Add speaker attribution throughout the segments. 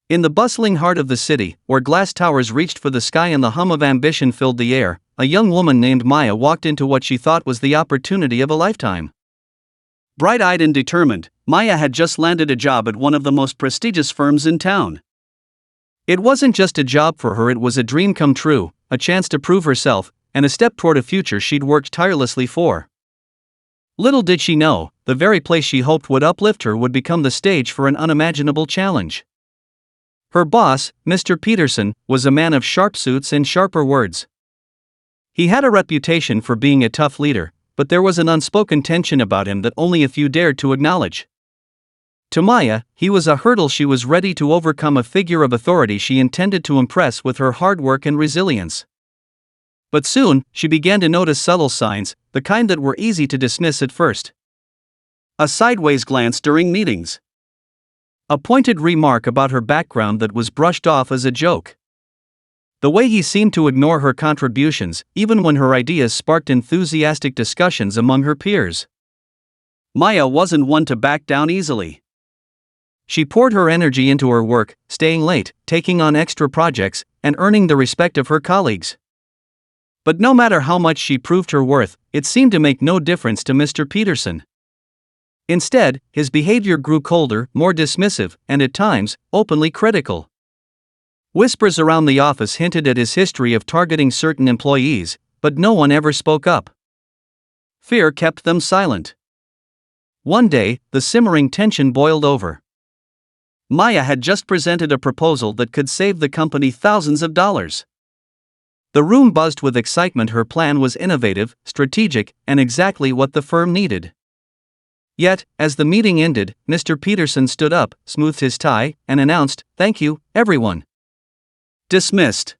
Speaker 1: In the bustling heart of the city, where glass towers reached for the sky and the hum of ambition filled the air, a young woman named Maya walked into what she thought was the opportunity of a lifetime. Bright-eyed and determined, Maya had just landed a job at one of the most prestigious firms in town. It wasn't just a job for her, it was a dream come true, a chance to prove herself, and a step toward a future she'd worked tirelessly for. Little did she know, the very place she hoped would uplift her would become the stage for an unimaginable challenge. Her boss, Mr. Peterson, was a man of sharp suits and sharper words. He had a reputation for being a tough leader, but there was an unspoken tension about him that only a few dared to acknowledge. To Maya, he was a hurdle she was ready to overcome, a figure of authority she intended to impress with her hard work and resilience. But soon, she began to notice subtle signs, the kind that were easy to dismiss at first. A sideways glance during meetings. A pointed remark about her background that was brushed off as a joke. The way he seemed to ignore her contributions, even when her ideas sparked enthusiastic discussions among her peers. Maya wasn't one to back down easily. She poured her energy into her work, staying late, taking on extra projects, and earning the respect of her colleagues. But no matter how much she proved her worth, it seemed to make no difference to Mr. Peterson. Instead, his behavior grew colder, more dismissive, and at times, openly critical. Whispers around the office hinted at his history of targeting certain employees, but no one ever spoke up. Fear kept them silent. One day, the simmering tension boiled over. Maya had just presented a proposal that could save the company thousands of dollars. The room buzzed with excitement. Her plan was innovative, strategic, and exactly what the firm needed. Yet, as the meeting ended, Mr. Peterson stood up, smoothed his tie, and announced, "Thank you, everyone." Dismissed.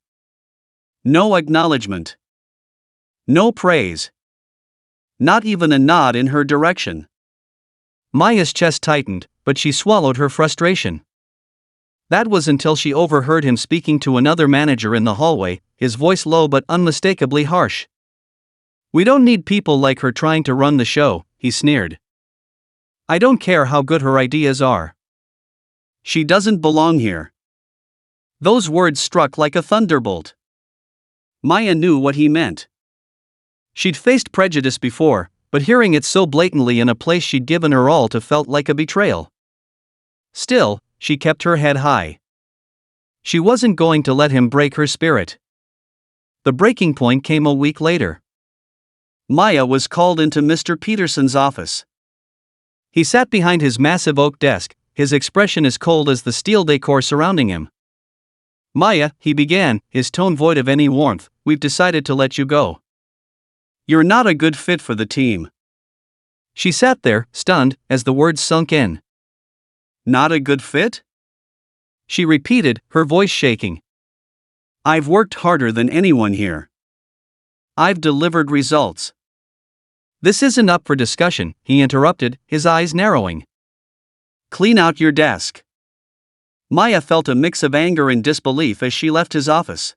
Speaker 1: No acknowledgement. No praise. Not even a nod in her direction. Maya's chest tightened, but she swallowed her frustration. That was until she overheard him speaking to another manager in the hallway, his voice low but unmistakably harsh. "We don't need people like her trying to run the show," he sneered. "I don't care how good her ideas are. She doesn't belong here." Those words struck like a thunderbolt. Maya knew what he meant. She'd faced prejudice before, but hearing it so blatantly in a place she'd given her all to felt like a betrayal. Still, she kept her head high. She wasn't going to let him break her spirit. The breaking point came a week later. Maya was called into Mr. Peterson's office. He sat behind his massive oak desk, his expression as cold as the steel decor surrounding him. "Maya," he began, his tone void of any warmth, "we've decided to let you go. You're not a good fit for the team." She sat there, stunned, as the words sunk in. "Not a good fit?" she repeated, her voice shaking. "I've worked harder than anyone here. I've delivered results." "This isn't up for discussion," he interrupted, his eyes narrowing. "Clean out your desk." Maya felt a mix of anger and disbelief as she left his office.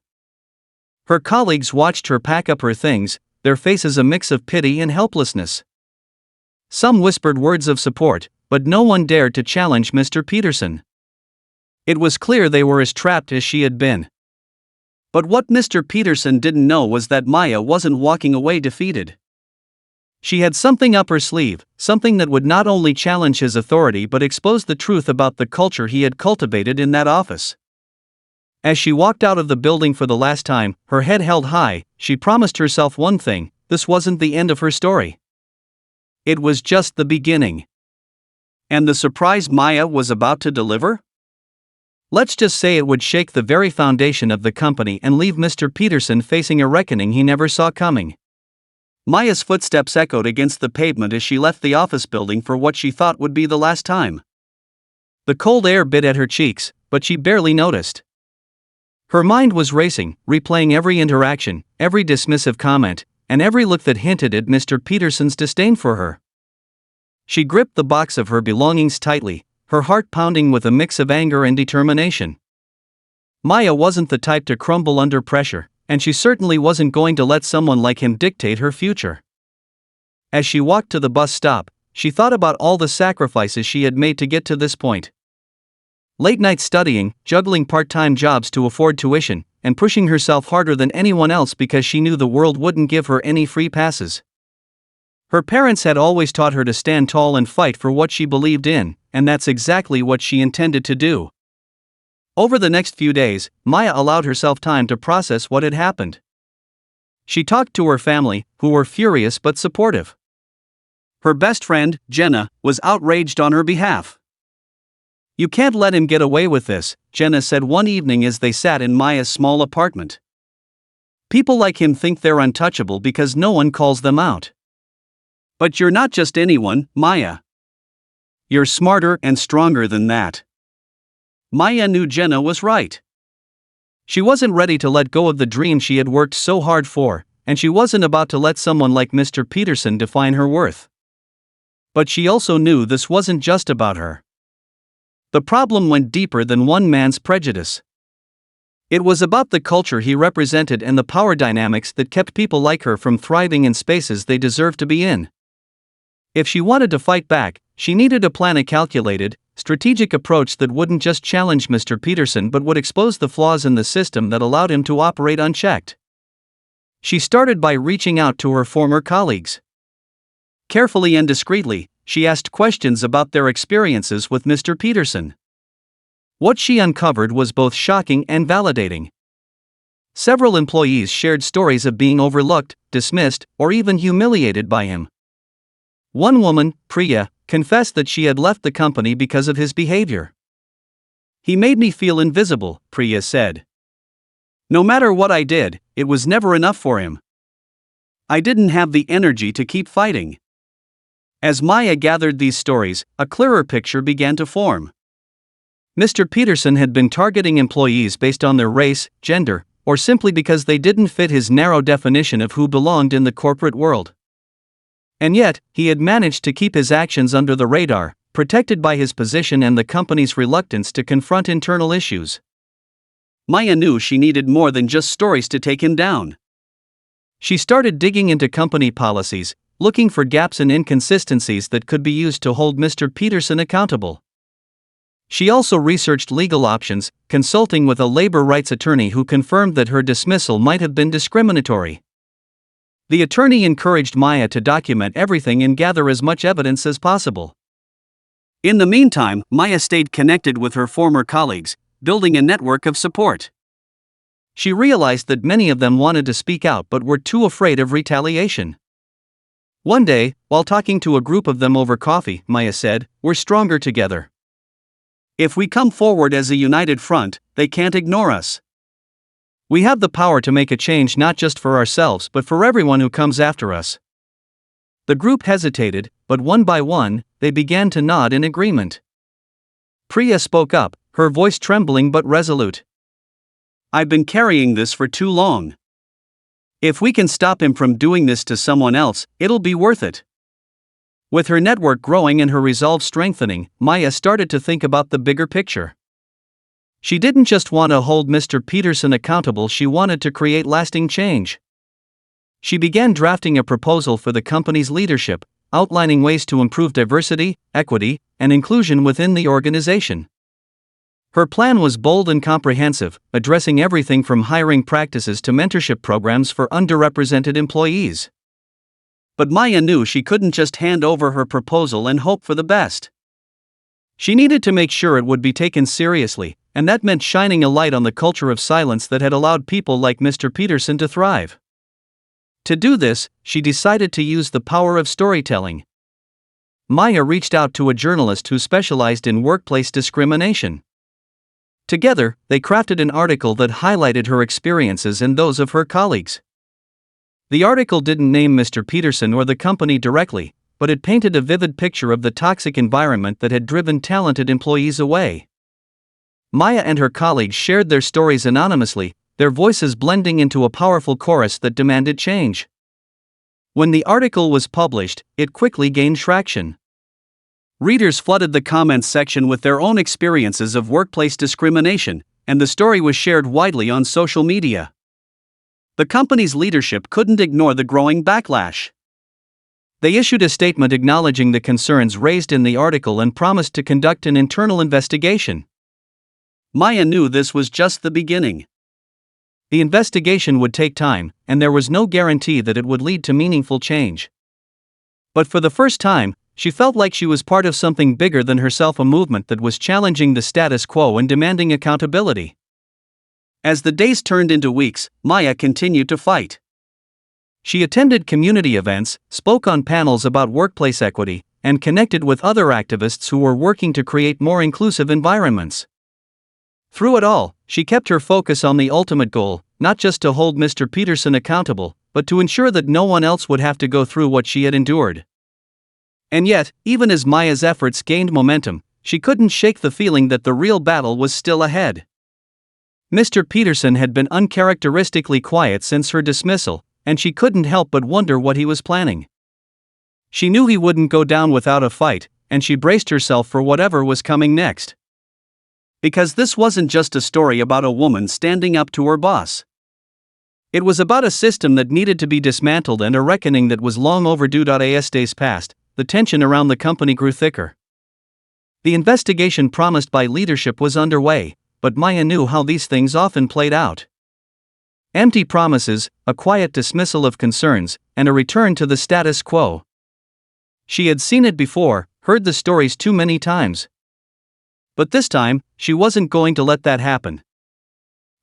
Speaker 1: Her colleagues watched her pack up her things, their faces a mix of pity and helplessness. Some whispered words of support, but no one dared to challenge Mr. Peterson. It was clear they were as trapped as she had been. But what Mr. Peterson didn't know was that Maya wasn't walking away defeated. She had something up her sleeve, something that would not only challenge his authority but expose the truth about the culture he had cultivated in that office. As she walked out of the building for the last time, her head held high, she promised herself one thing: this wasn't the end of her story. It was just the beginning. And the surprise Maya was about to deliver? Let's just say it would shake the very foundation of the company and leave Mr. Peterson facing a reckoning he never saw coming. Maya's footsteps echoed against the pavement as she left the office building for what she thought would be the last time. The cold air bit at her cheeks, but she barely noticed. Her mind was racing, replaying every interaction, every dismissive comment, and every look that hinted at Mr. Peterson's disdain for her. She gripped the box of her belongings tightly, her heart pounding with a mix of anger and determination. Maya wasn't the type to crumble under pressure, and she certainly wasn't going to let someone like him dictate her future. As she walked to the bus stop, she thought about all the sacrifices she had made to get to this point. Late nights studying, juggling part-time jobs to afford tuition, and pushing herself harder than anyone else because she knew the world wouldn't give her any free passes. Her parents had always taught her to stand tall and fight for what she believed in, and that's exactly what she intended to do. Over the next few days, Maya allowed herself time to process what had happened. She talked to her family, who were furious but supportive. Her best friend, Jenna, was outraged on her behalf. "You can't let him get away with this," Jenna said one evening as they sat in Maya's small apartment. "People like him think they're untouchable because no one calls them out." "But you're not just anyone, Maya. You're smarter and stronger than that." Maya knew Jenna was right. She wasn't ready to let go of the dream she had worked so hard for, and she wasn't about to let someone like Mr. Peterson define her worth. But she also knew this wasn't just about her. The problem went deeper than one man's prejudice. It was about the culture he represented and the power dynamics that kept people like her from thriving in spaces they deserved to be in. If she wanted to fight back, she needed to plan a calculated, strategic approach that wouldn't just challenge Mr. Peterson but would expose the flaws in the system that allowed him to operate unchecked. She started by reaching out to her former colleagues. Carefully and discreetly, she asked questions about their experiences with Mr. Peterson. What she uncovered was both shocking and validating. Several employees shared stories of being overlooked, dismissed, or even humiliated by him. One woman, Priya, confessed that she had left the company because of his behavior. "He made me feel invisible," Priya said. "No matter what I did, it was never enough for him. I didn't have the energy to keep fighting." As Maya gathered these stories, a clearer picture began to form. Mr. Peterson had been targeting employees based on their race, gender, or simply because they didn't fit his narrow definition of who belonged in the corporate world. And yet, he had managed to keep his actions under the radar, protected by his position and the company's reluctance to confront internal issues. Maya knew she needed more than just stories to take him down. She started digging into company policies, looking for gaps and inconsistencies that could be used to hold Mr. Peterson accountable. She also researched legal options, consulting with a labor rights attorney who confirmed that her dismissal might have been discriminatory. The attorney encouraged Maya to document everything and gather as much evidence as possible. In the meantime, Maya stayed connected with her former colleagues, building a network of support. She realized that many of them wanted to speak out but were too afraid of retaliation. One day, while talking to a group of them over coffee, Maya said, "We're stronger together. If we come forward as a united front, they can't ignore us. We have the power to make a change not just for ourselves but for everyone who comes after us." The group hesitated, but one by one, they began to nod in agreement. Priya spoke up, her voice trembling but resolute. "I've been carrying this for too long. If we can stop him from doing this to someone else, it'll be worth it." With her network growing and her resolve strengthening, Maya started to think about the bigger picture. She didn't just want to hold Mr. Peterson accountable, she wanted to create lasting change. She began drafting a proposal for the company's leadership, outlining ways to improve diversity, equity, and inclusion within the organization. Her plan was bold and comprehensive, addressing everything from hiring practices to mentorship programs for underrepresented employees. But Maya knew she couldn't just hand over her proposal and hope for the best. She needed to make sure it would be taken seriously, and that meant shining a light on the culture of silence that had allowed people like Mr. Peterson to thrive. To do this, she decided to use the power of storytelling. Maya reached out to a journalist who specialized in workplace discrimination. Together, they crafted an article that highlighted her experiences and those of her colleagues. The article didn't name Mr. Peterson or the company directly, but it painted a vivid picture of the toxic environment that had driven talented employees away. Maya and her colleagues shared their stories anonymously, their voices blending into a powerful chorus that demanded change. When the article was published, it quickly gained traction. Readers flooded the comments section with their own experiences of workplace discrimination, and the story was shared widely on social media. The company's leadership couldn't ignore the growing backlash. They issued a statement acknowledging the concerns raised in the article and promised to conduct an internal investigation. Maya knew this was just the beginning. The investigation would take time, and there was no guarantee that it would lead to meaningful change. But for the first time, she felt like she was part of something bigger than herself, a movement that was challenging the status quo and demanding accountability. As the days turned into weeks, Maya continued to fight. She attended community events, spoke on panels about workplace equity, and connected with other activists who were working to create more inclusive environments. Through it all, she kept her focus on the ultimate goal, not just to hold Mr. Peterson accountable, but to ensure that no one else would have to go through what she had endured. And yet, even as Maya's efforts gained momentum, she couldn't shake the feeling that the real battle was still ahead. Mr. Peterson had been uncharacteristically quiet since her dismissal, and she couldn't help but wonder what he was planning. She knew he wouldn't go down without a fight, and she braced herself for whatever was coming next. Because this wasn't just a story about a woman standing up to her boss. It was about a system that needed to be dismantled and a reckoning that was long overdue. As days passed, the tension around the company grew thicker. The investigation promised by leadership was underway, but Maya knew how these things often played out. Empty promises, a quiet dismissal of concerns, and a return to the status quo. She had seen it before, heard the stories too many times. But this time, she wasn't going to let that happen.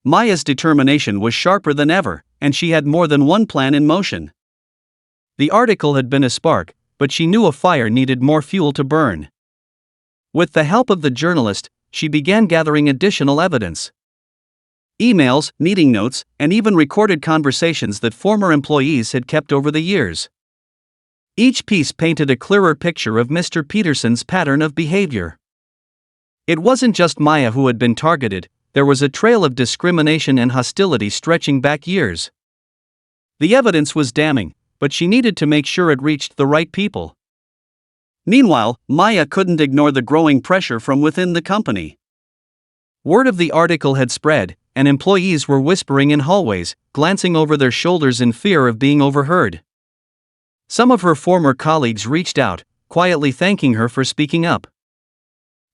Speaker 1: Maya's determination was sharper than ever, and she had more than one plan in motion. The article had been a spark, but she knew a fire needed more fuel to burn. With the help of the journalist, she began gathering additional evidence. Emails, meeting notes, and even recorded conversations that former employees had kept over the years. Each piece painted a clearer picture of Mr. Peterson's pattern of behavior. It wasn't just Maya who had been targeted, there was a trail of discrimination and hostility stretching back years. The evidence was damning, but she needed to make sure it reached the right people. Meanwhile, Maya couldn't ignore the growing pressure from within the company. Word of the article had spread, and employees were whispering in hallways, glancing over their shoulders in fear of being overheard. Some of her former colleagues reached out, quietly thanking her for speaking up.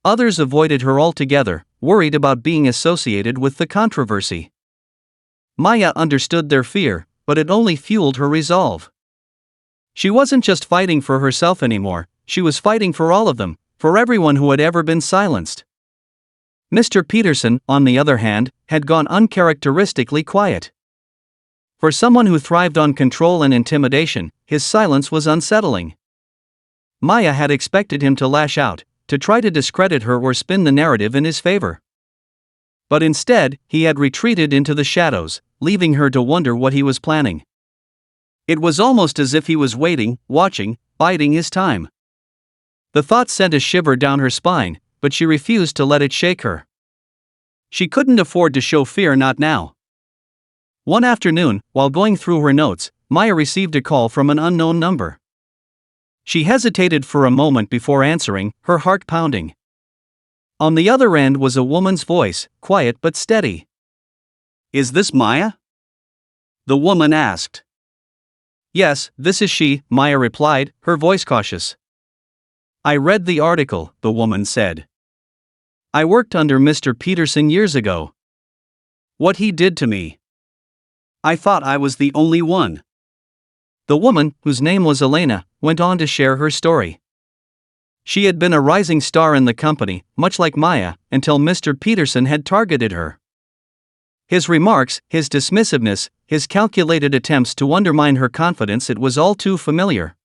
Speaker 1: Others avoided her altogether, worried about being associated with the controversy. Maya understood their fear, but it only fueled her resolve. She wasn't just fighting for herself anymore, she was fighting for all of them, for everyone who had ever been silenced. Mr. Peterson, on the other hand, had gone uncharacteristically quiet. For someone who thrived on control and intimidation, his silence was unsettling. Maya had expected him to lash out, to try to discredit her or spin the narrative in his favor. But instead, he had retreated into the shadows, leaving her to wonder what he was planning. It was almost as if he was waiting, watching, biding his time. The thought sent a shiver down her spine, but she refused to let it shake her. She couldn't afford to show fear, not now. One afternoon, while going through her notes, Maya received a call from an unknown number. She hesitated for a moment before answering, her heart pounding. On the other end was a woman's voice, quiet but steady. "Is this Maya?" the woman asked. "Yes, this is she," Maya replied, her voice cautious. "I read the article," the woman said. "I worked under Mr. Peterson years ago. What he did to me. I thought I was the only one." The woman, whose name was Elena, went on to share her story. She had been a rising star in the company, much like Maya, until Mr. Peterson had targeted her. His remarks, his dismissiveness, his calculated attempts to undermine her confidence, it was all too familiar.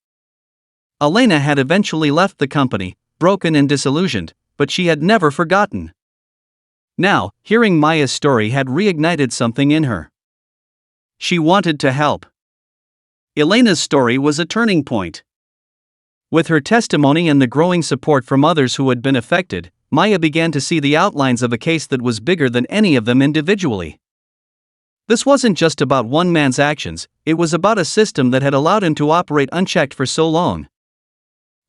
Speaker 1: Elena had eventually left the company, broken and disillusioned, but she had never forgotten. Now, hearing Maya's story had reignited something in her. She wanted to help. Elena's story was a turning point. With her testimony and the growing support from others who had been affected, Maya began to see the outlines of a case that was bigger than any of them individually. This wasn't just about one man's actions, it was about a system that had allowed him to operate unchecked for so long.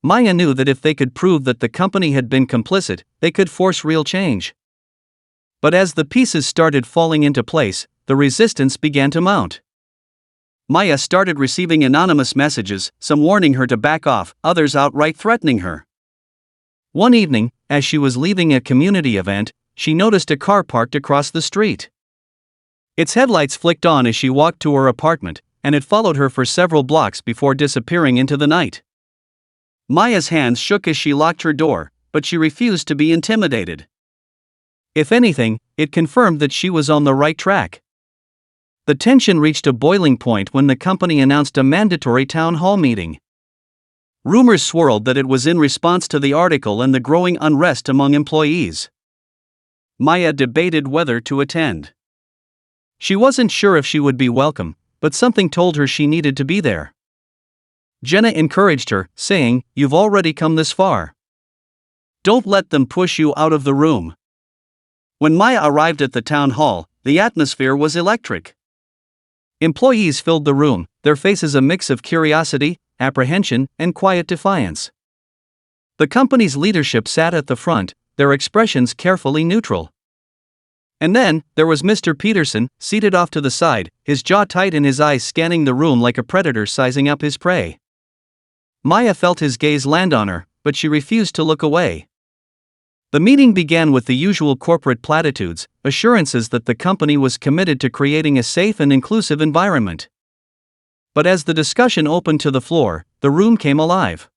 Speaker 1: Maya knew that if they could prove that the company had been complicit, they could force real change. But as the pieces started falling into place, the resistance began to mount. Maya started receiving anonymous messages, some warning her to back off, others outright threatening her. One evening, as she was leaving a community event, she noticed a car parked across the street. Its headlights flicked on as she walked to her apartment, and it followed her for several blocks before disappearing into the night. Maya's hands shook as she locked her door, but she refused to be intimidated. If anything, it confirmed that she was on the right track. The tension reached a boiling point when the company announced a mandatory town hall meeting. Rumors swirled that it was in response to the article and the growing unrest among employees. Maya debated whether to attend. She wasn't sure if she would be welcome, but something told her she needed to be there. Jenna encouraged her, saying, "You've already come this far. Don't let them push you out of the room." When Maya arrived at the town hall, the atmosphere was electric. Employees filled the room, their faces a mix of curiosity, apprehension, and quiet defiance. The company's leadership sat at the front, their expressions carefully neutral. And then, there was Mr. Peterson, seated off to the side, his jaw tight and his eyes scanning the room like a predator sizing up his prey. Maya felt his gaze land on her, but she refused to look away. The meeting began with the usual corporate platitudes, assurances that the company was committed to creating a safe and inclusive environment. But as the discussion opened to the floor, the room came alive.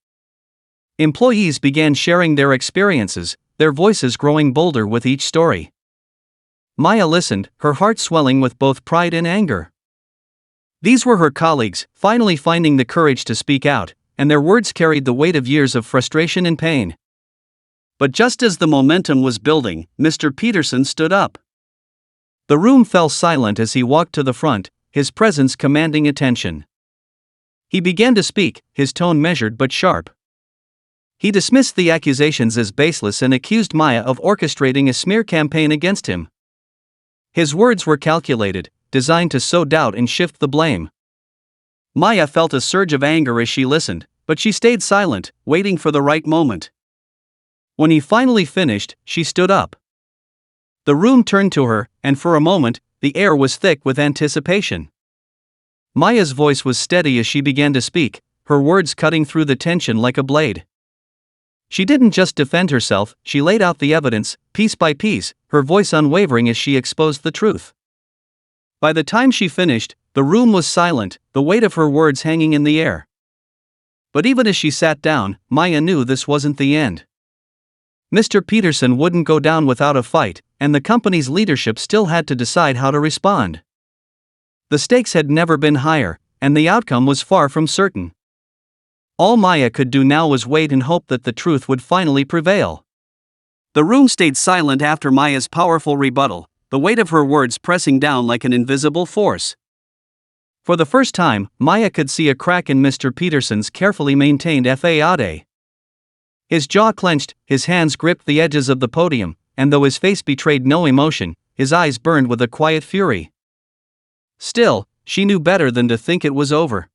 Speaker 1: Employees began sharing their experiences, their voices growing bolder with each story. Maya listened, her heart swelling with both pride and anger. These were her colleagues, finally finding the courage to speak out, and their words carried the weight of years of frustration and pain. But just as the momentum was building, Mr. Peterson stood up. The room fell silent as he walked to the front, his presence commanding attention. He began to speak, his tone measured but sharp. He dismissed the accusations as baseless and accused Maya of orchestrating a smear campaign against him. His words were calculated, designed to sow doubt and shift the blame. Maya felt a surge of anger as she listened, but she stayed silent, waiting for the right moment. When he finally finished, she stood up. The room turned to her, and for a moment, the air was thick with anticipation. Maya's voice was steady as she began to speak, her words cutting through the tension like a blade. She didn't just defend herself, she laid out the evidence, piece by piece, her voice unwavering as she exposed the truth. By the time she finished, the room was silent, the weight of her words hanging in the air. But even as she sat down, Maya knew this wasn't the end. Mr. Peterson wouldn't go down without a fight, and the company's leadership still had to decide how to respond. The stakes had never been higher, and the outcome was far from certain. All Maya could do now was wait and hope that the truth would finally prevail. The room stayed silent after Maya's powerful rebuttal, the weight of her words pressing down like an invisible force. For the first time, Maya could see a crack in Mr. Peterson's carefully maintained façade. His jaw clenched, his hands gripped the edges of the podium, and though his face betrayed no emotion, his eyes burned with a quiet fury. Still, she knew better than to think it was over.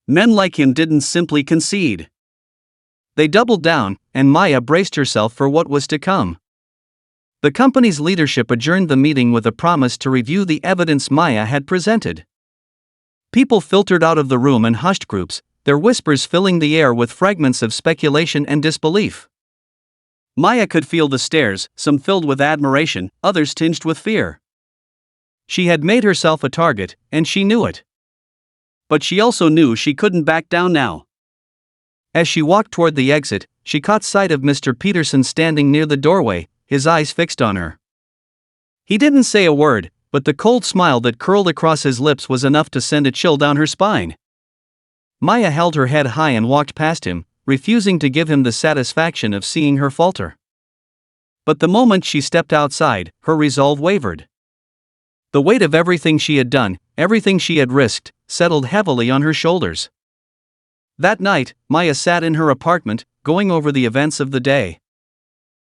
Speaker 1: Men like him didn't simply concede. They doubled down, and Maya braced herself for what was to come. The company's leadership adjourned the meeting with a promise to review the evidence Maya had presented. People filtered out of the room in hushed groups, their whispers filling the air with fragments of speculation and disbelief. Maya could feel the stares, some filled with admiration, others tinged with fear. She had made herself a target, and she knew it. But she also knew she couldn't back down now. As she walked toward the exit, she caught sight of Mr. Peterson standing near the doorway, his eyes fixed on her. He didn't say a word, but the cold smile that curled across his lips was enough to send a chill down her spine. Maya held her head high and walked past him, refusing to give him the satisfaction of seeing her falter. But the moment she stepped outside, her resolve wavered. The weight of everything she had done, everything she had risked, settled heavily on her shoulders. That night, Maya sat in her apartment, going over the events of the day.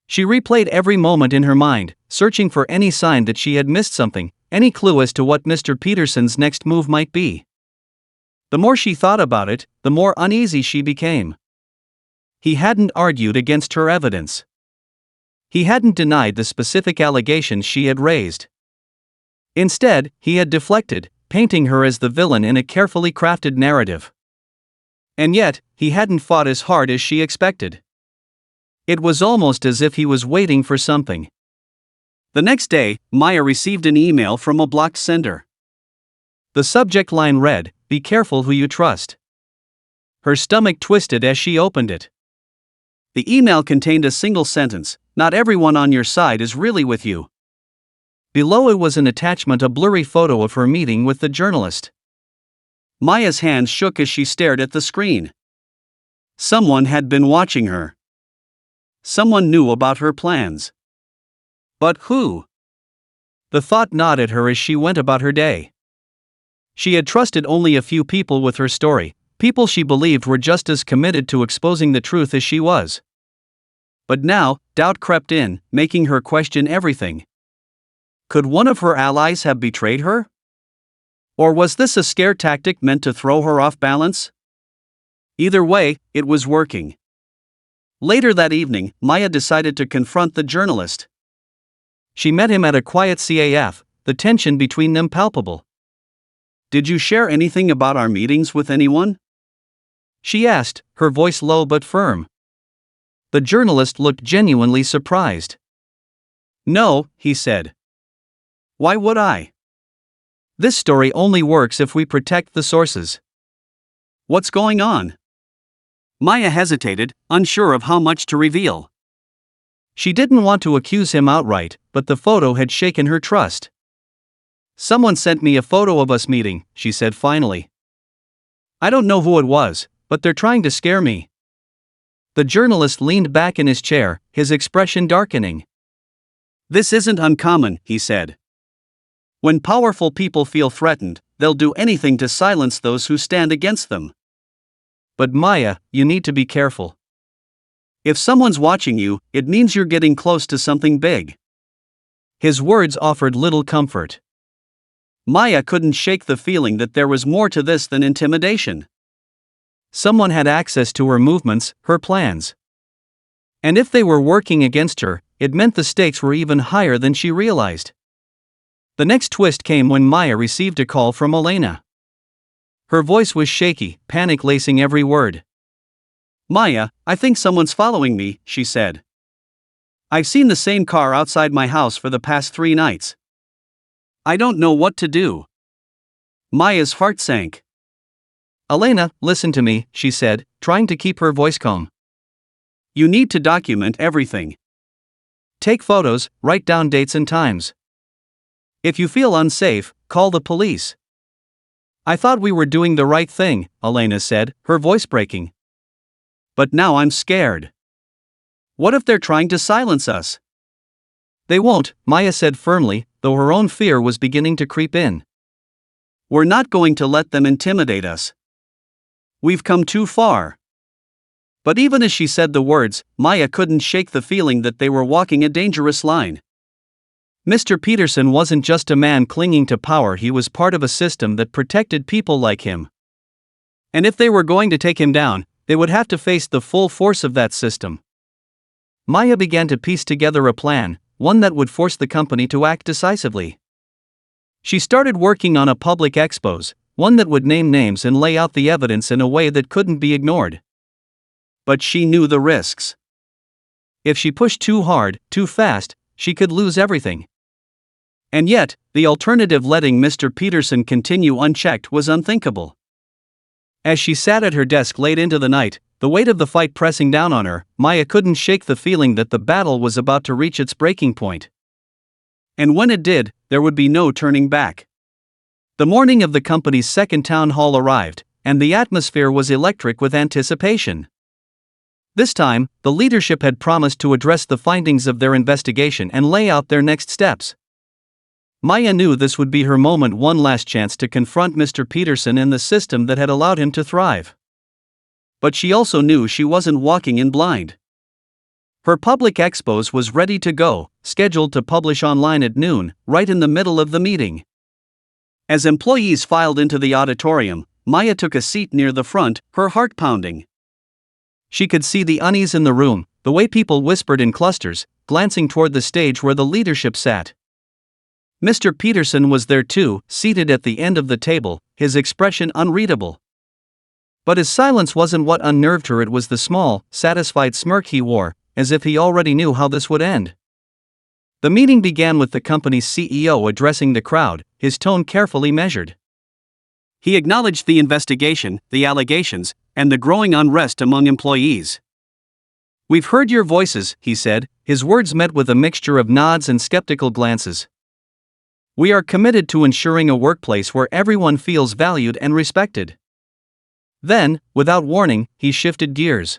Speaker 1: She replayed every moment in her mind, searching for any sign that she had missed something, any clue as to what Mr. Peterson's next move might be. The more she thought about it, the more uneasy she became. He hadn't argued against her evidence. He hadn't denied the specific allegations she had raised. Instead, he had deflected, painting her as the villain in a carefully crafted narrative. And yet, he hadn't fought as hard as she expected. It was almost as if he was waiting for something. The next day, Maya received an email from a blocked sender. The subject line read, "Be careful who you trust." Her stomach twisted as she opened it. The email contained a single sentence, "Not everyone on your side is really with you." Below it was an attachment, a blurry photo of her meeting with the journalist. Maya's hands shook as she stared at the screen. Someone had been watching her. Someone knew about her plans. But who? The thought gnawed at her as she went about her day. She had trusted only a few people with her story, people she believed were just as committed to exposing the truth as she was. But now, doubt crept in, making her question everything. Could one of her allies have betrayed her? Or was this a scare tactic meant to throw her off balance? Either way, it was working. Later that evening, Maya decided to confront the journalist. She met him at a quiet CAF, the tension between them palpable. "Did you share anything about our meetings with anyone?" she asked, her voice low but firm. The journalist looked genuinely surprised. "No," he said. "Why would I? This story only works if we protect the sources." "What's going on?" Maya hesitated, unsure of how much to reveal. She didn't want to accuse him outright, but the photo had shaken her trust. "Someone sent me a photo of us meeting," she said finally. "I don't know who it was, but they're trying to scare me." The journalist leaned back in his chair, his expression darkening. "This isn't uncommon," he said. "When powerful people feel threatened, they'll do anything to silence those who stand against them. But Maya, you need to be careful. If someone's watching you, it means you're getting close to something big." His words offered little comfort. Maya couldn't shake the feeling that there was more to this than intimidation. Someone had access to her movements, her plans. And if they were working against her, it meant the stakes were even higher than she realized. The next twist came when Maya received a call from Elena. Her voice was shaky, panic lacing every word. "Maya, I think someone's following me," she said. "I've seen the same car outside my house for the past 3 nights. I don't know what to do." Maya's heart sank. "Elena, listen to me," she said, trying to keep her voice calm. "You need to document everything. Take photos, write down dates and times. If you feel unsafe, call the police." "I thought we were doing the right thing," Elena said, her voice breaking. "But now I'm scared. What if they're trying to silence us?" "They won't," Maya said firmly, though her own fear was beginning to creep in. "We're not going to let them intimidate us. We've come too far." But even as she said the words, Maya couldn't shake the feeling that they were walking a dangerous line. Mr. Peterson wasn't just a man clinging to power, he was part of a system that protected people like him. And if they were going to take him down, they would have to face the full force of that system. Maya began to piece together a plan, one that would force the company to act decisively. She started working on a public expose, one that would name names and lay out the evidence in a way that couldn't be ignored. But she knew the risks. If she pushed too hard, too fast, she could lose everything. And yet, the alternative, letting Mr. Peterson continue unchecked, was unthinkable. As she sat at her desk late into the night, the weight of the fight pressing down on her, Maya couldn't shake the feeling that the battle was about to reach its breaking point. And when it did, there would be no turning back. The morning of the company's second town hall arrived, and the atmosphere was electric with anticipation. This time, the leadership had promised to address the findings of their investigation and lay out their next steps. Maya knew this would be her moment, one last chance to confront Mr. Peterson and the system that had allowed him to thrive. But she also knew she wasn't walking in blind. Her public expose was ready to go, scheduled to publish online at noon, right in the middle of the meeting. As employees filed into the auditorium, Maya took a seat near the front, her heart pounding. She could see the unease in the room, the way people whispered in clusters, glancing toward the stage where the leadership sat. Mr. Peterson was there too, seated at the end of the table, his expression unreadable. But his silence wasn't what unnerved her, it was the small, satisfied smirk he wore, as if he already knew how this would end. The meeting began with the company's CEO addressing the crowd, his tone carefully measured. He acknowledged the investigation, the allegations, and the growing unrest among employees. "We've heard your voices," he said, his words met with a mixture of nods and skeptical glances. "We are committed to ensuring a workplace where everyone feels valued and respected." Then, without warning, he shifted gears.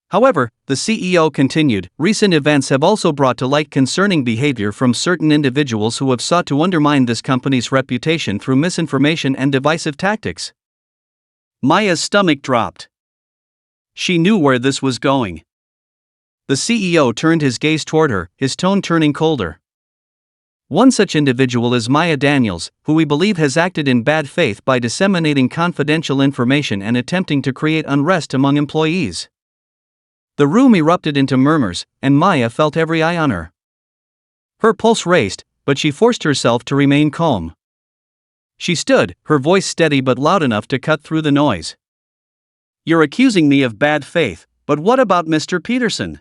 Speaker 1: However, the CEO continued, "Recent events have also brought to light concerning behavior from certain individuals who have sought to undermine this company's reputation through misinformation and divisive tactics." Maya's stomach dropped. She knew where this was going. The CEO turned his gaze toward her, his tone turning colder. "One such individual is Maya Daniels, who we believe has acted in bad faith by disseminating confidential information and attempting to create unrest among employees." The room erupted into murmurs, and Maya felt every eye on her. Her pulse raced, but she forced herself to remain calm. She stood, her voice steady but loud enough to cut through the noise. "You're accusing me of bad faith, but what about Mr. Peterson?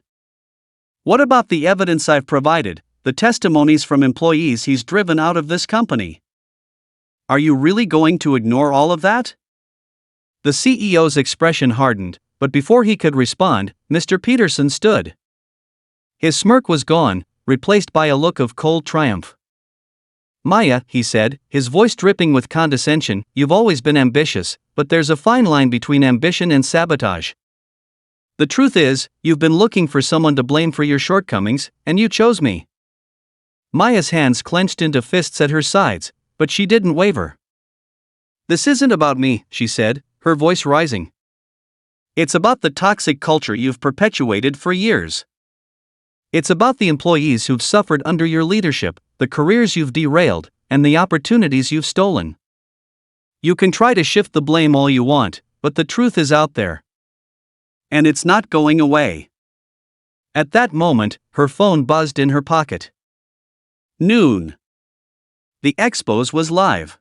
Speaker 1: What about the evidence I've provided, the testimonies from employees he's driven out of this company? Are you really going to ignore all of that?" The CEO's expression hardened, but before he could respond, Mr. Peterson stood. His smirk was gone, replaced by a look of cold triumph. "Maya," he said, his voice dripping with condescension, "you've always been ambitious, but there's a fine line between ambition and sabotage. The truth is, you've been looking for someone to blame for your shortcomings, and you chose me." Maya's hands clenched into fists at her sides, but she didn't waver. "This isn't about me," she said, her voice rising. "It's about the toxic culture you've perpetuated for years. It's about the employees who've suffered under your leadership, the careers you've derailed, and the opportunities you've stolen. You can try to shift the blame all you want, but the truth is out there. And it's not going away." At that moment, her phone buzzed in her pocket. Noon. The expose was live.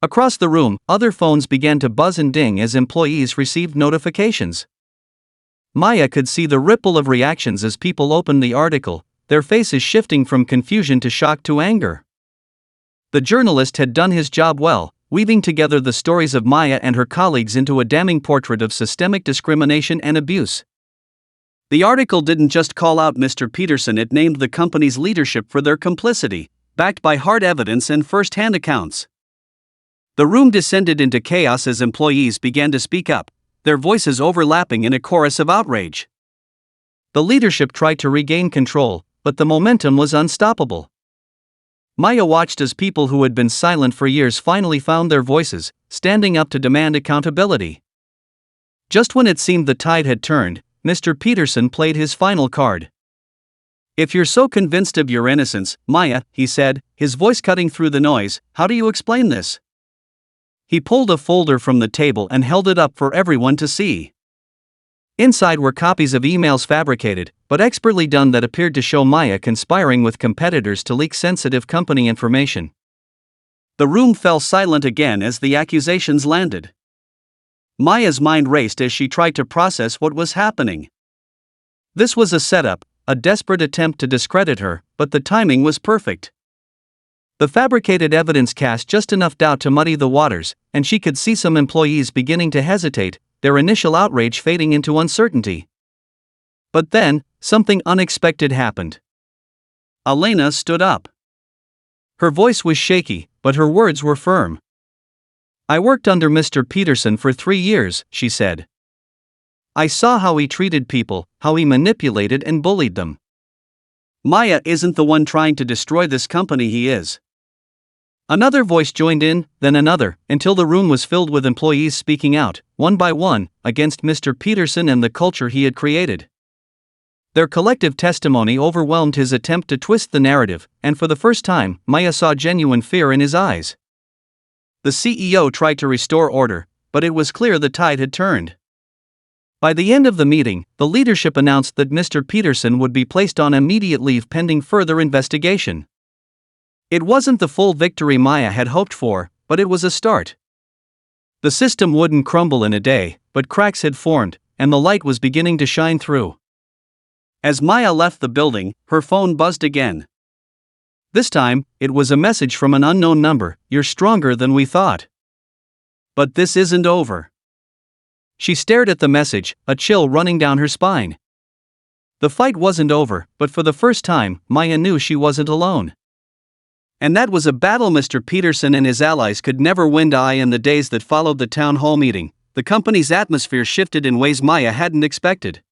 Speaker 1: Across the room, other phones began to buzz and ding as employees received notifications. Maya could see the ripple of reactions as people opened the article, their faces shifting from confusion to shock to anger. The journalist had done his job well, weaving together the stories of Maya and her colleagues into a damning portrait of systemic discrimination and abuse. The article didn't just call out Mr. Peterson, it named the company's leadership for their complicity, backed by hard evidence and first-hand accounts. The room descended into chaos as employees began to speak up, their voices overlapping in a chorus of outrage. The leadership tried to regain control, but the momentum was unstoppable. Maya watched as people who had been silent for years finally found their voices, standing up to demand accountability. Just when it seemed the tide had turned, Mr. Peterson played his final card. "If you're so convinced of your innocence, Maya," he said, his voice cutting through the noise, "how do you explain this?" He pulled a folder from the table and held it up for everyone to see. Inside were copies of emails fabricated, but expertly done, that appeared to show Maya conspiring with competitors to leak sensitive company information. The room fell silent again as the accusations landed. Maya's mind raced as she tried to process what was happening. This was a setup, a desperate attempt to discredit her, but the timing was perfect. The fabricated evidence cast just enough doubt to muddy the waters, and she could see some employees beginning to hesitate, their initial outrage fading into uncertainty. But then, something unexpected happened. Elena stood up. Her voice was shaky, but her words were firm. "I worked under Mr. Peterson for 3 years, she said. I saw how he treated people, how he manipulated and bullied them. Maya isn't the one trying to destroy this company, he is." Another voice joined in, then another, until the room was filled with employees speaking out, one by one, against Mr. Peterson and the culture he had created. Their collective testimony overwhelmed his attempt to twist the narrative, and for the first time, Maya saw genuine fear in his eyes. The CEO tried to restore order, but it was clear the tide had turned. By the end of the meeting, the leadership announced that Mr. Peterson would be placed on immediate leave pending further investigation. It wasn't the full victory Maya had hoped for, but it was a start. The system wouldn't crumble in a day, but cracks had formed, and the light was beginning to shine through. As Maya left the building, her phone buzzed again. This time, it was a message from an unknown number. "You're stronger than we thought. But this isn't over." She stared at the message, a chill running down her spine. The fight wasn't over, but for the first time, Maya knew she wasn't alone. And that was a battle Mr. Peterson and his allies could never win. In the days that followed the town hall meeting, the company's atmosphere shifted in ways Maya hadn't expected.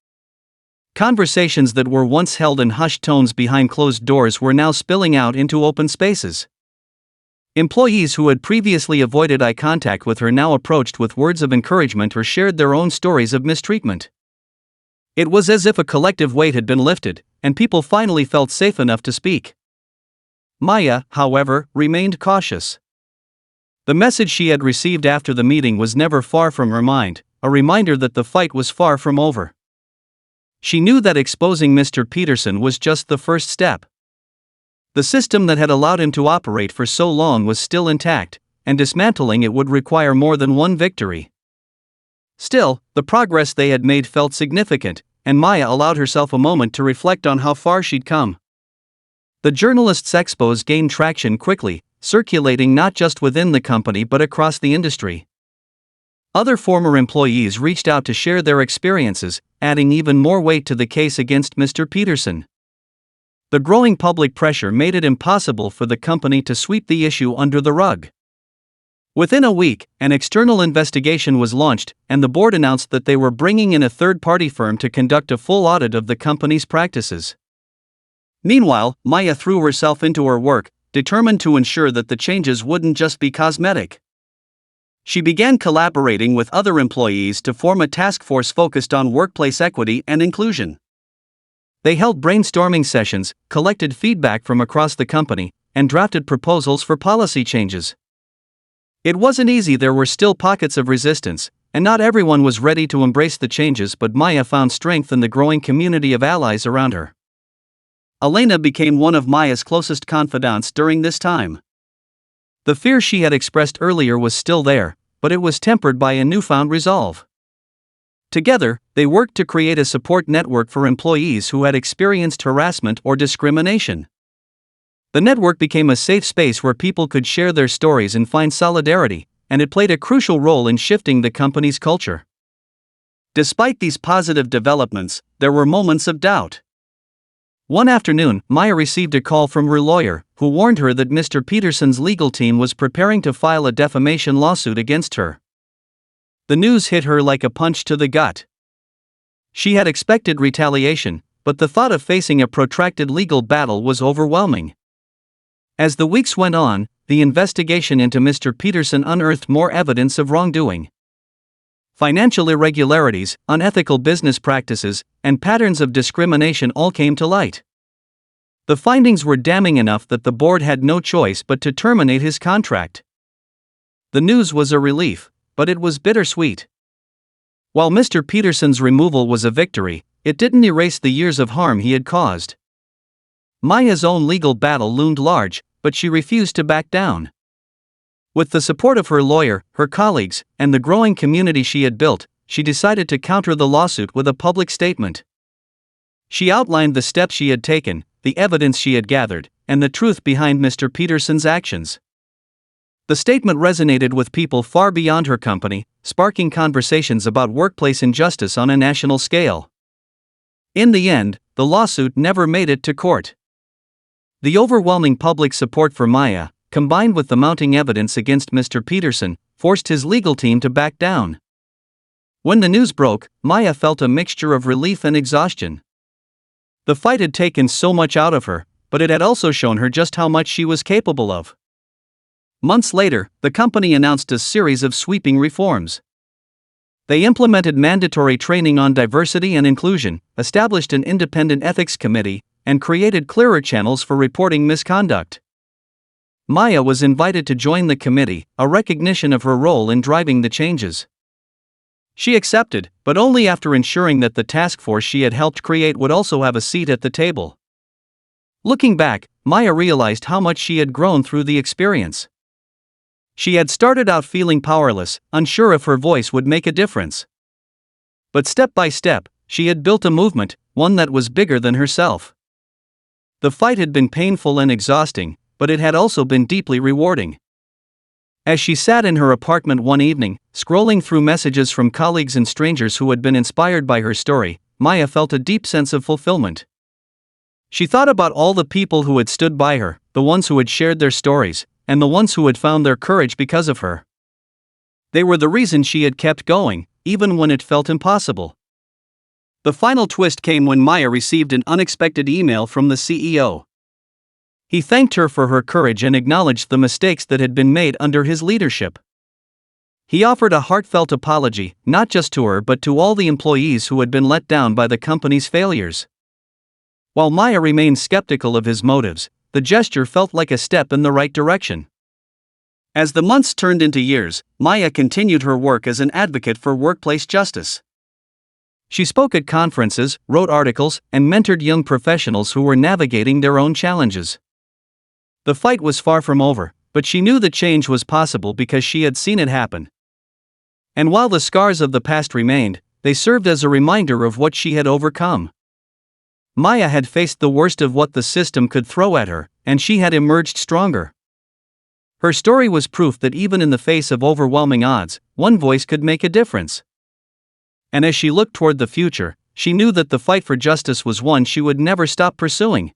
Speaker 1: Conversations that were once held in hushed tones behind closed doors were now spilling out into open spaces. Employees who had previously avoided eye contact with her now approached with words of encouragement or shared their own stories of mistreatment. It was as if a collective weight had been lifted, and people finally felt safe enough to speak. Maya, however, remained cautious. The message she had received after the meeting was never far from her mind, a reminder that the fight was far from over. She knew that exposing Mr. Peterson was just the first step. The system that had allowed him to operate for so long was still intact, and dismantling it would require more than one victory. Still, the progress they had made felt significant, and Maya allowed herself a moment to reflect on how far she'd come. The journalists' expos gained traction quickly, circulating not just within the company but across the industry. Other former employees reached out to share their experiences, adding even more weight to the case against Mr. Peterson. The growing public pressure made it impossible for the company to sweep the issue under the rug. Within a week, an external investigation was launched, and the board announced that they were bringing in a third-party firm to conduct a full audit of the company's practices. Meanwhile, Maya threw herself into her work, determined to ensure that the changes wouldn't just be cosmetic. She began collaborating with other employees to form a task force focused on workplace equity and inclusion. They held brainstorming sessions, collected feedback from across the company, and drafted proposals for policy changes. It wasn't easy. There were still pockets of resistance, and not everyone was ready to embrace the changes, but Maya found strength in the growing community of allies around her. Elena became one of Maya's closest confidants during this time. The fear she had expressed earlier was still there, but it was tempered by a newfound resolve. Together, they worked to create a support network for employees who had experienced harassment or discrimination. The network became a safe space where people could share their stories and find solidarity, and it played a crucial role in shifting the company's culture. Despite these positive developments, there were moments of doubt. One afternoon, Maya received a call from her lawyer, who warned her that Mr. Peterson's legal team was preparing to file a defamation lawsuit against her. The news hit her like a punch to the gut. She had expected retaliation, but the thought of facing a protracted legal battle was overwhelming. As the weeks went on, the investigation into Mr. Peterson unearthed more evidence of wrongdoing. Financial irregularities, unethical business practices, and patterns of discrimination all came to light. The findings were damning enough that the board had no choice but to terminate his contract. The news was a relief, but it was bittersweet. While Mr. Peterson's removal was a victory, it didn't erase the years of harm he had caused. Maya's own legal battle loomed large, but she refused to back down. With the support of her lawyer, her colleagues, and the growing community she had built, she decided to counter the lawsuit with a public statement. She outlined the steps she had taken, the evidence she had gathered, and the truth behind Mr. Peterson's actions. The statement resonated with people far beyond her company, sparking conversations about workplace injustice on a national scale. In the end, the lawsuit never made it to court. The overwhelming public support for Maya, combined with the mounting evidence against Mr. Peterson, forced his legal team to back down. When the news broke, Maya felt a mixture of relief and exhaustion. The fight had taken so much out of her, but it had also shown her just how much she was capable of. Months later, the company announced a series of sweeping reforms. They implemented mandatory training on diversity and inclusion, established an independent ethics committee, and created clearer channels for reporting misconduct. Maya was invited to join the committee, a recognition of her role in driving the changes. She accepted, but only after ensuring that the task force she had helped create would also have a seat at the table. Looking back, Maya realized how much she had grown through the experience. She had started out feeling powerless, unsure if her voice would make a difference. But step by step, she had built a movement, one that was bigger than herself. The fight had been painful and exhausting, but it had also been deeply rewarding. As she sat in her apartment one evening, scrolling through messages from colleagues and strangers who had been inspired by her story, Maya felt a deep sense of fulfillment. She thought about all the people who had stood by her, the ones who had shared their stories, and the ones who had found their courage because of her. They were the reason she had kept going, even when it felt impossible. The final twist came when Maya received an unexpected email from the CEO. He thanked her for her courage and acknowledged the mistakes that had been made under his leadership. He offered a heartfelt apology, not just to her but to all the employees who had been let down by the company's failures. While Maya remained skeptical of his motives, the gesture felt like a step in the right direction. As the months turned into years, Maya continued her work as an advocate for workplace justice. She spoke at conferences, wrote articles, and mentored young professionals who were navigating their own challenges. The fight was far from over, but she knew that change was possible because she had seen it happen. And while the scars of the past remained, they served as a reminder of what she had overcome. Maya had faced the worst of what the system could throw at her, and she had emerged stronger. Her story was proof that even in the face of overwhelming odds, one voice could make a difference. And as she looked toward the future, she knew that the fight for justice was one she would never stop pursuing.